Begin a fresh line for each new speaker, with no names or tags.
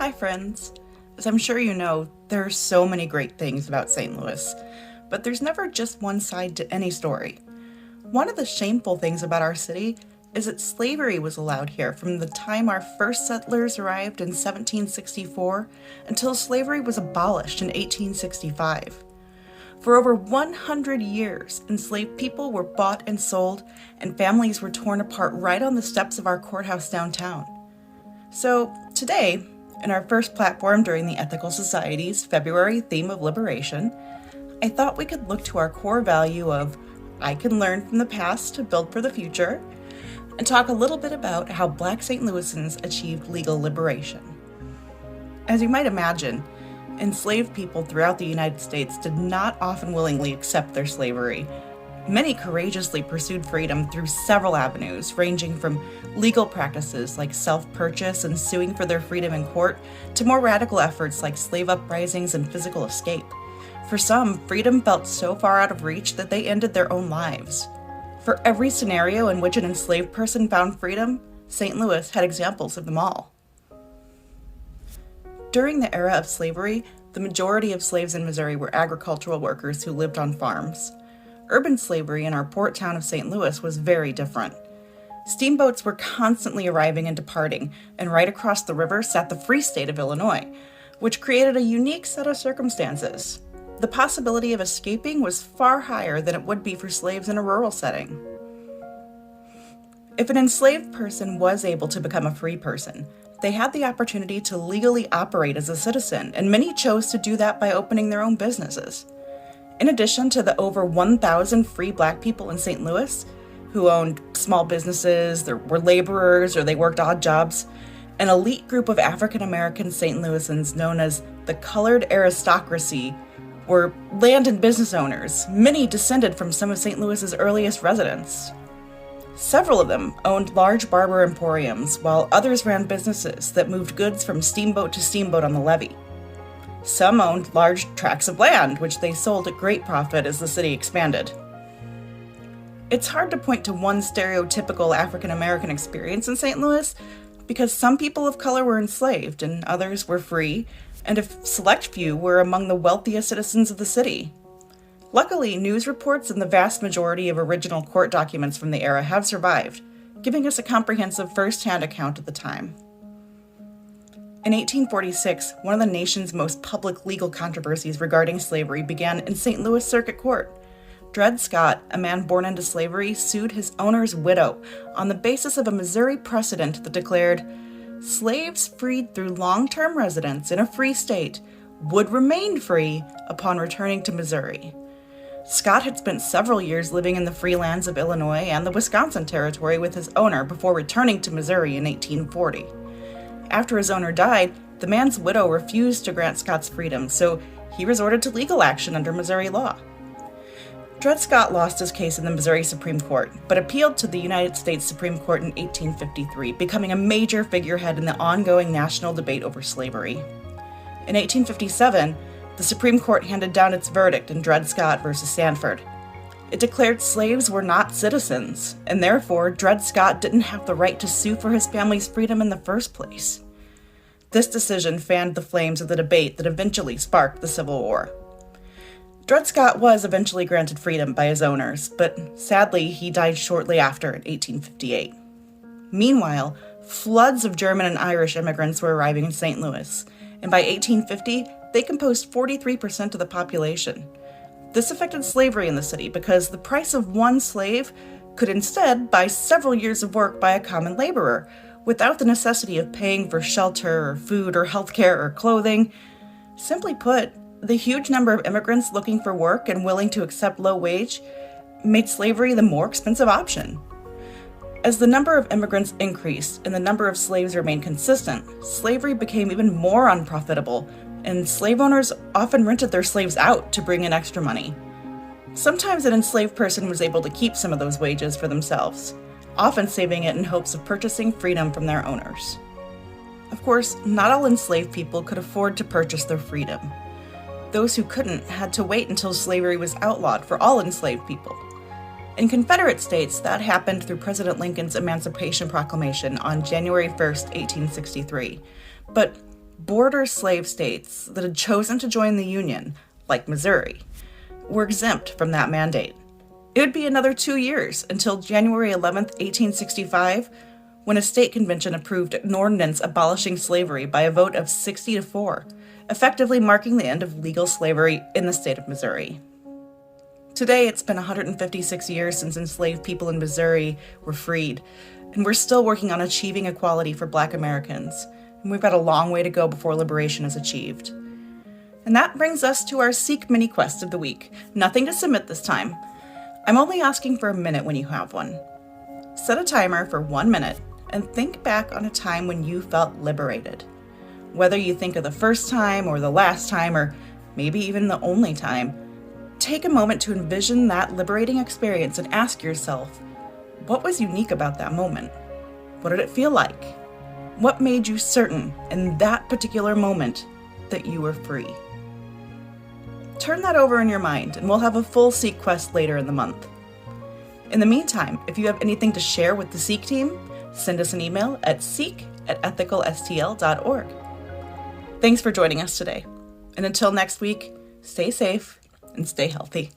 Hi friends! As I'm sure you know, there are so many great things about St. Louis, but there's never just one side to any story. One of the shameful things about our city is that slavery was allowed here from the time our first settlers arrived in 1764 until slavery was abolished in 1865. For over 100 years, enslaved people were bought and sold, and families were torn apart right on the steps of our courthouse downtown. So, today, in our first platform during the Ethical Society's February theme of liberation, I thought we could look to our core value of I can learn from the past to build for the future, and talk a little bit about how Black St. Louisans achieved legal liberation. As you might imagine, enslaved people throughout the United States did not often willingly accept their slavery. Many courageously pursued freedom through several avenues, ranging from legal practices like self-purchase and suing for their freedom in court, to more radical efforts like slave uprisings and physical escape. For some, freedom felt so far out of reach that they ended their own lives. For every scenario in which an enslaved person found freedom, St. Louis had examples of them all. During the era of slavery, the majority of slaves in Missouri were agricultural workers who lived on farms. Urban slavery in our port town of St. Louis was very different. Steamboats were constantly arriving and departing, and right across the river sat the free state of Illinois, which created a unique set of circumstances. The possibility of escaping was far higher than it would be for slaves in a rural setting. If an enslaved person was able to become a free person, they had the opportunity to legally operate as a citizen, and many chose to do that by opening their own businesses. In addition to the over 1,000 free Black people in St. Louis, who owned small businesses, they were laborers, or they worked odd jobs, an elite group of African American St. Louisans known as the colored aristocracy were land and business owners, many descended from some of St. Louis's earliest residents. Several of them owned large barber emporiums, while others ran businesses that moved goods from steamboat to steamboat on the levee. Some owned large tracts of land, which they sold at great profit as the city expanded. It's hard to point to one stereotypical African American experience in St. Louis, because some people of color were enslaved and others were free, and a select few were among the wealthiest citizens of the city. Luckily, news reports and the vast majority of original court documents from the era have survived, giving us a comprehensive first-hand account of the time. In 1846, one of the nation's most public legal controversies regarding slavery began in St. Louis Circuit Court. Dred Scott, a man born into slavery, sued his owner's widow on the basis of a Missouri precedent that declared, slaves freed through long-term residence in a free state would remain free upon returning to Missouri. Scott had spent several years living in the free lands of Illinois and the Wisconsin Territory with his owner before returning to Missouri in 1840. After his owner died, the man's widow refused to grant Scott's freedom, so he resorted to legal action under Missouri law. Dred Scott lost his case in the Missouri Supreme Court, but appealed to the United States Supreme Court in 1853, becoming a major figurehead in the ongoing national debate over slavery. In 1857, the Supreme Court handed down its verdict in Dred Scott v. Sanford. It declared slaves were not citizens, and therefore Dred Scott didn't have the right to sue for his family's freedom in the first place. This decision fanned the flames of the debate that eventually sparked the Civil War. Dred Scott was eventually granted freedom by his owners, but sadly he died shortly after in 1858. Meanwhile, floods of German and Irish immigrants were arriving in St. Louis, and by 1850 they composed 43% of the population. This affected slavery in the city because the price of one slave could instead buy several years of work by a common laborer, without the necessity of paying for shelter or food or healthcare or clothing. Simply put, the huge number of immigrants looking for work and willing to accept low wage made slavery the more expensive option. As the number of immigrants increased and the number of slaves remained consistent, slavery became even more unprofitable, and slave owners often rented their slaves out to bring in extra money. Sometimes an enslaved person was able to keep some of those wages for themselves, often saving it in hopes of purchasing freedom from their owners. Of course, not all enslaved people could afford to purchase their freedom. Those who couldn't had to wait until slavery was outlawed for all enslaved people. In Confederate states, that happened through President Lincoln's Emancipation Proclamation on January 1st, 1863. But border slave states that had chosen to join the Union, like Missouri, were exempt from that mandate. It would be another 2 years until January 11th, 1865, when a state convention approved an ordinance abolishing slavery by a vote of 60-4, effectively marking the end of legal slavery in the state of Missouri. Today, it's been 156 years since enslaved people in Missouri were freed, and we're still working on achieving equality for Black Americans, and we've got a long way to go before liberation is achieved. And that brings us to our Seek mini quest of the week. Nothing to submit this time. I'm only asking for a minute when you have one. Set a timer for 1 minute and think back on a time when you felt liberated. Whether you think of the first time or the last time or maybe even the only time, take a moment to envision that liberating experience and ask yourself, what was unique about that moment? What did it feel like? What made you certain in that particular moment that you were free? Turn that over in your mind, and we'll have a full Seek quest later in the month. In the meantime, if you have anything to share with the Seek team, send us an email at seek@ethicalstl.org. Thanks for joining us today. And until next week, stay safe and stay healthy.